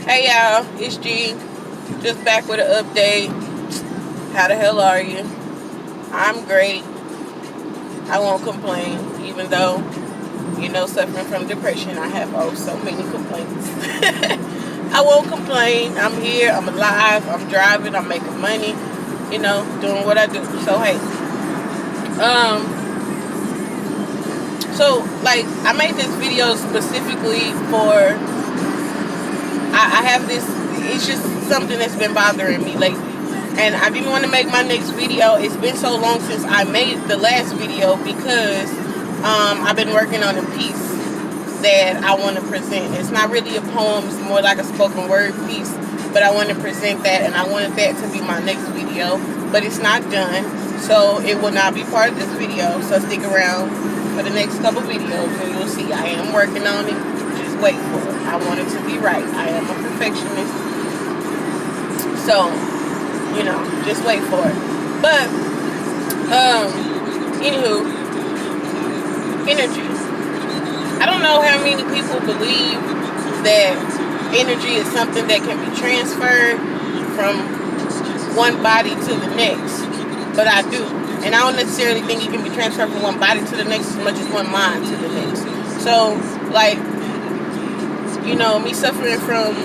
Hey y'all, it's G. Just back with an update. How the hell are you? I'm great. I won't complain, even though, suffering from depression, I have so many complaints. I won't complain. I'm here, I'm alive, I'm driving, I'm making money, doing what I do. So, hey. So, I made this video specifically for, I have this, it's just something that's been bothering me lately. And I didn't want to make my next video. It's been so long since I made the last video because I've been working on a piece that I want to present. It's not really a poem, it's more like a spoken word piece. But I want to present that, and I wanted that to be my next video. But it's not done, so it will not be part of this video. So stick around for the next couple videos and you'll see I am working on it. Just wait for it. I want it to be right. I am a perfectionist. So, just wait for it. But, anywho, energy. I don't know how many people believe that energy is something that can be transferred from one body to the next. But I do. And I don't necessarily think it can be transferred from one body to the next as much as one mind to the next. So, me suffering from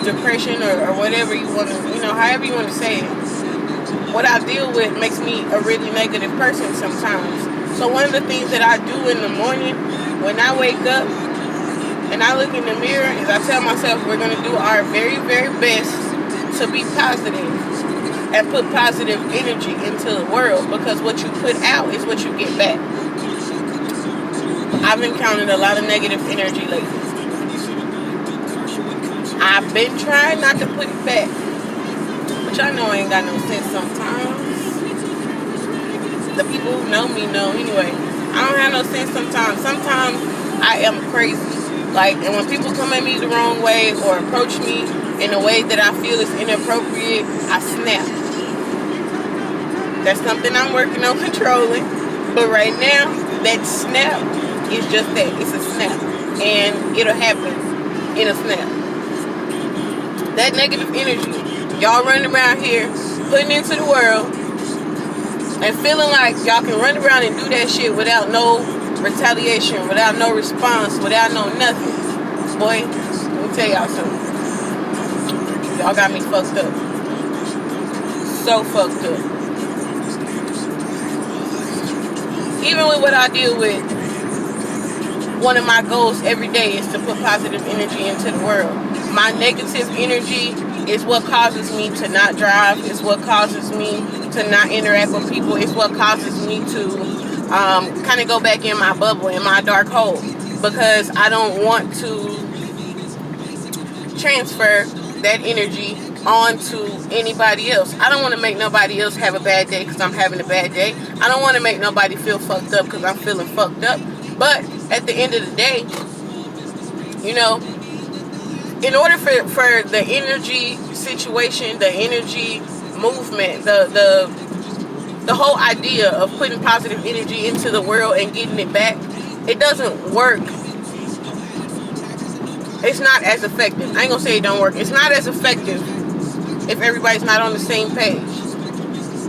depression or whatever you want to, however you want to say it, what I deal with makes me a really negative person sometimes. So one of the things that I do in the morning when I wake up and I look in the mirror is I tell myself we're going to do our very, very best to be positive and put positive energy into the world, because what you put out is what you get back. I've encountered a lot of negative energy lately. I've been trying not to put it back, but y'all know I ain't got no sense sometimes. The people who know me know anyway. I don't have no sense sometimes. Sometimes I am crazy. And when people come at me the wrong way or approach me in a way that I feel is inappropriate, I snap. That's something I'm working on controlling. But right now, that snap is just that. It's a snap. And it'll happen in a snap. That negative energy, y'all running around here, putting into the world, and feeling like y'all can run around and do that shit without no retaliation, without no response, without no nothing. Boy, let me tell y'all something. Y'all got me fucked up. So fucked up. Even with what I deal with, one of my goals every day is to put positive energy into the world. My negative energy is what causes me to not drive. It's what causes me to not interact with people. It's what causes me to kind of go back in my bubble, in my dark hole, because I don't want to transfer that energy onto anybody else. I don't want to make nobody else have a bad day because I'm having a bad day. I don't want to make nobody feel fucked up because I'm feeling fucked up. But at the end of the day, in order for the energy situation, the energy movement, the whole idea of putting positive energy into the world and getting it back, it doesn't work. It's not as effective. I ain't gonna say it don't work. It's not as effective if everybody's not on the same page.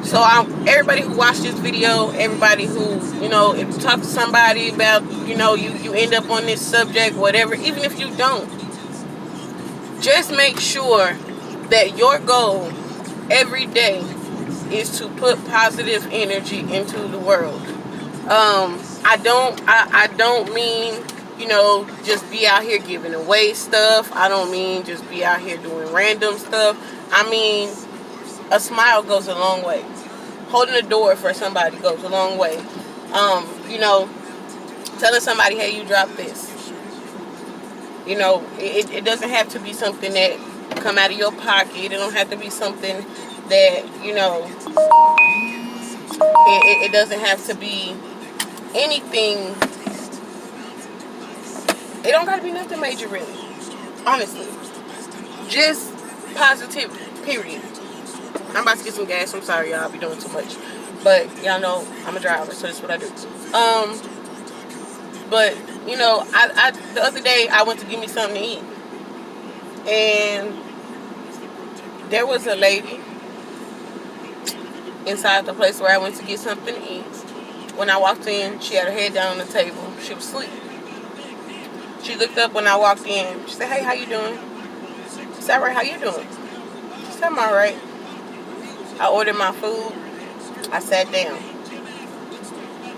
So everybody who watched this video, everybody who, if you talk to somebody about, you end up on this subject, whatever, even if you don't, just make sure that your goal every day is to put positive energy into the world. I don't mean, just be out here giving away stuff. I don't mean just be out here doing random stuff. I mean, a smile goes a long way. Holding a door for somebody goes a long way. Telling somebody, hey, you dropped this. It doesn't have to be something that come out of your pocket. It don't have to be something that, it doesn't have to be anything. It don't gotta be nothing major, really. Honestly. Just positivity, period. I'm about to get some gas. I'm sorry, y'all. I'll be doing too much. But y'all know I'm a driver, so that's what I do. But, I the other day I went to give me something to eat. And there was a lady inside the place where I went to get something to eat. When I walked in, she had her head down on the table. She was asleep. She looked up when I walked in. She said, "Hey, how you doing?" I said, "All right, how you doing?" She said, "I'm all right." I ordered my food. I sat down.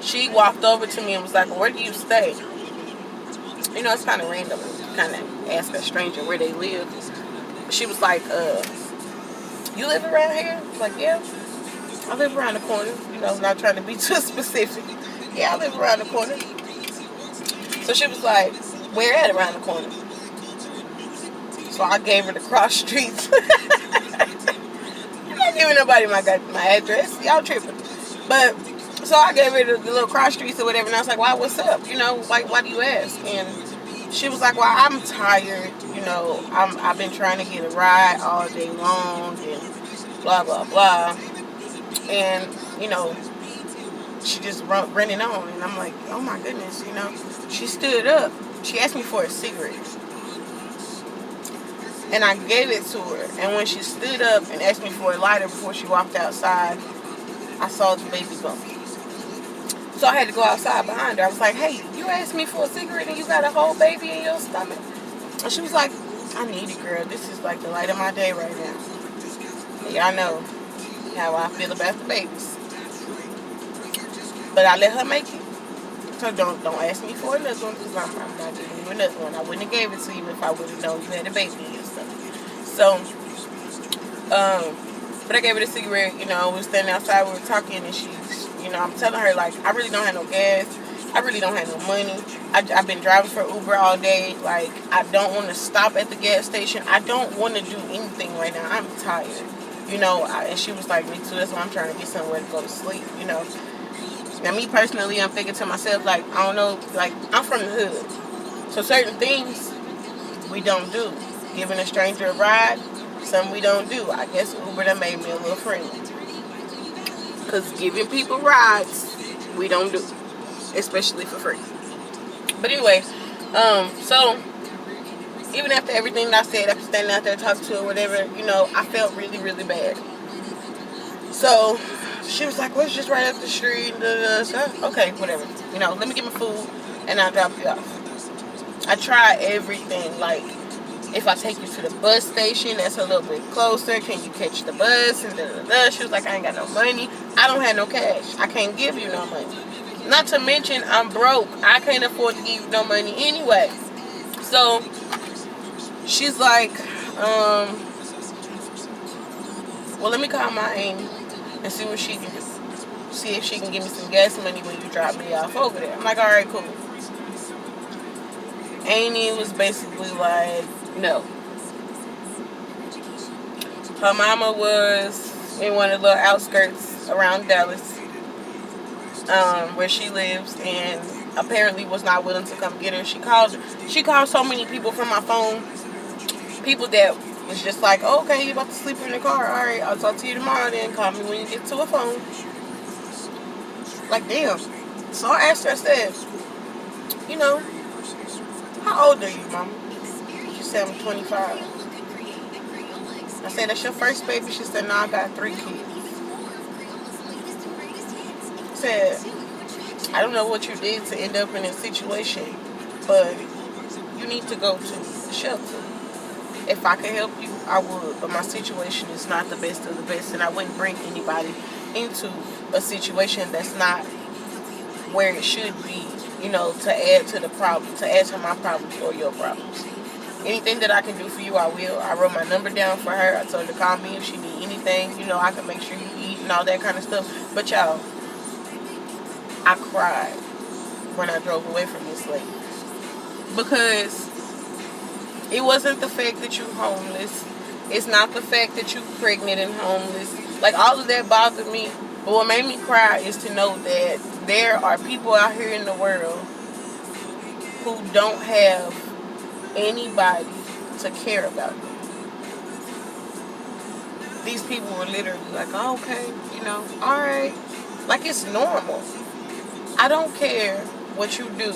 She walked over to me and was like, "Where do you stay?" You know, it's kind of random. Kind of ask a stranger where they live. She was like, "You live around here?" I was like, "Yeah, I live around the corner." You know, not trying to be too specific. "Yeah, I live around the corner." So she was like, "Where at around the corner?" So I gave her the cross streets. I'm not giving nobody my address. Y'all tripping. But so I gave her the little cross streets or whatever, and I was like, "Why? What's up? You know, like, why do you ask?" And she was like, "Well, I'm tired. You know, I've been trying to get a ride all day long and blah blah blah." And you know, she just running on, and I'm like, "Oh my goodness," you know. She stood up. She asked me for a cigarette, and I gave it to her. And when she stood up and asked me for a lighter before she walked outside, I saw the baby bump. So I had to go outside behind her. I was like, "Hey, you asked me for a cigarette and you got a whole baby in your stomach?" And she was like, "I need it, girl. This is like the light of my day right now." And y'all know how I feel about the babies. But I let her make it. So don't ask me for another one, because I'm not giving you another one. I wouldn't have gave it to you if I would have known you had a baby and stuff. So, but I gave her the cigarette. You know, we were standing outside, we were talking, and she's, you know, I'm telling her, like, I really don't have no gas. I really don't have no money. I've been driving for Uber all day. Like, I don't want to stop at the gas station. I don't want to do anything right now. I'm tired. You know, and she was like, "Me too. That's why I'm trying to get somewhere to go to sleep," you know. Now, me personally, I'm thinking to myself, like, I don't know, like, I'm from the hood. So certain things we don't do. Giving a stranger a ride, something we don't do. I guess Uber done made me a little friendly. Because giving people rides, we don't do. Especially for free. But anyway, so even after everything that I said, after standing out there talking to her, whatever, you know, I felt really, really bad. So she was like, "Well, it's just right up the street." So, okay, whatever. You know, let me get my food and I'll drop you off. I tried everything. Like, if I take you to the bus station, that's a little bit closer. Can you catch the bus? And she was like, "I ain't got no money. I don't have no cash. I can't give you no money. Not to mention, I'm broke. I can't afford to give you no money anyway." So she's like, "Well, let me call my Amy and see what she can do. See if she can give me some gas money when you drop me off over there." I'm like, "All right, cool." Amy was basically like, no. Her mama was in one of the little outskirts around Dallas, where she lives, and apparently was not willing to come get her. She called so many people from my phone. People that was just like, "Oh, okay, you about to sleep in the car? All right, I'll talk to you tomorrow then. Call me when you get to a phone." Like, damn. So I asked her, I said, "You know, how old are you, mama?" She said, "I'm 25. I said, "That's your first baby?" She said, "No, I got 3 kids." I said, "I don't know what you did to end up in this situation, but you need to go to the shelter. If I could help you, I would, but my situation is not the best of the best, and I wouldn't bring anybody into a situation that's not where it should be, you know, to add to the problem, to add to my problems or your problems. Anything that I can do for you, I will." I wrote my number down for her. I told her to call me if she need anything. You know, I can make sure you eat and all that kind of stuff. But y'all, I cried when I drove away from this lady. Because it wasn't the fact that you're homeless. It's not the fact that you're pregnant and homeless. Like, all of that bothered me. But what made me cry is to know that there are people out here in the world who don't have anybody to care about them. These people were literally like, "Oh, okay, you know, all right." Like, it's normal. I don't care what you do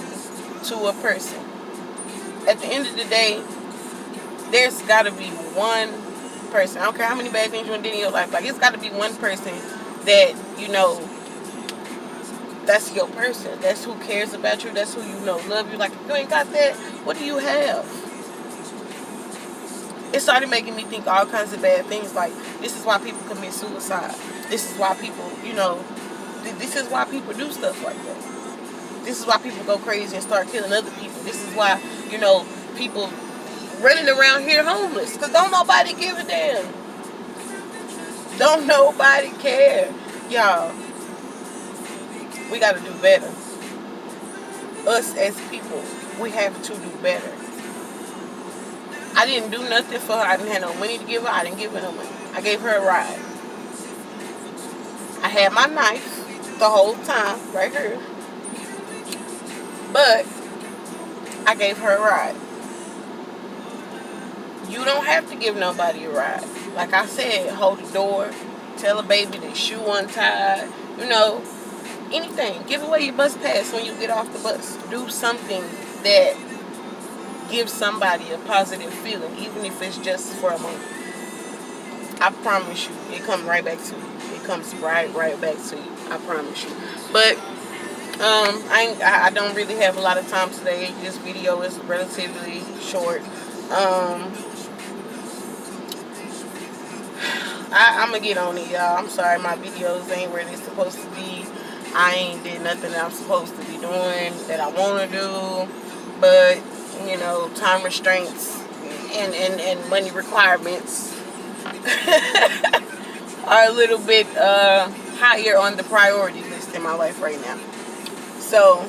to a person. At the end of the day, there's got to be one person. I don't care how many bad things you did in your life. Like, it's got to be one person that, you know, that's your person. That's who cares about you. That's who, you know, love you. Like, if you ain't got that, what do you have? It started making me think all kinds of bad things. Like, this is why people commit suicide. This is why people, you know, this is why people do stuff like that. This is why people go crazy and start killing other people. This is why, you know, people running around here homeless. Because don't nobody give a damn. Don't nobody care. Y'all, we got to do better. Us as people, we have to do better. I didn't do nothing for her. I didn't have no money to give her. I didn't give her no money. I gave her a ride. I had my knife the whole time, right here. But I gave her a ride. You don't have to give nobody a ride. Like I said, hold the door. Tell a baby the shoe untied. You know, anything. Give away your bus pass when you get off the bus. Do something that gives somebody a positive feeling, even if it's just for a moment. I promise you, it comes right back to you. It comes right back to you. I promise you. But I don't really have a lot of time today. This video is relatively short. I'm gonna get on it, y'all. I'm sorry my videos ain't where they're supposed to be. I ain't did nothing that I'm supposed to be doing that I want to do. But, you know, time restraints and money requirements are a little bit higher on the priority list in my life right now. So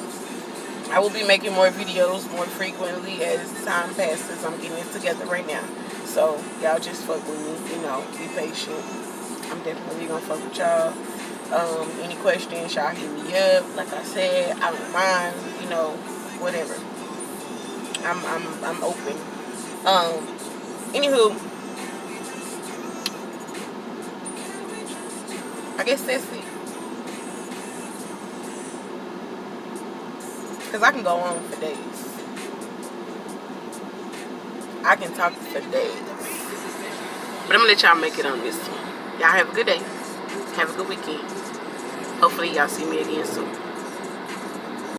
I will be making more videos more frequently as time passes. I'm getting it together right now. So y'all just fuck with me, you know, be patient. I'm definitely gonna fuck with y'all. Any questions, y'all hit me up. Like I said, I don't mind, you know, whatever. I'm open. Anywho, I guess that's it. Because I can go on for days. I can talk for days. But I'm going to let y'all make it on this one. Y'all have a good day. Have a good weekend. Hopefully y'all see me again soon.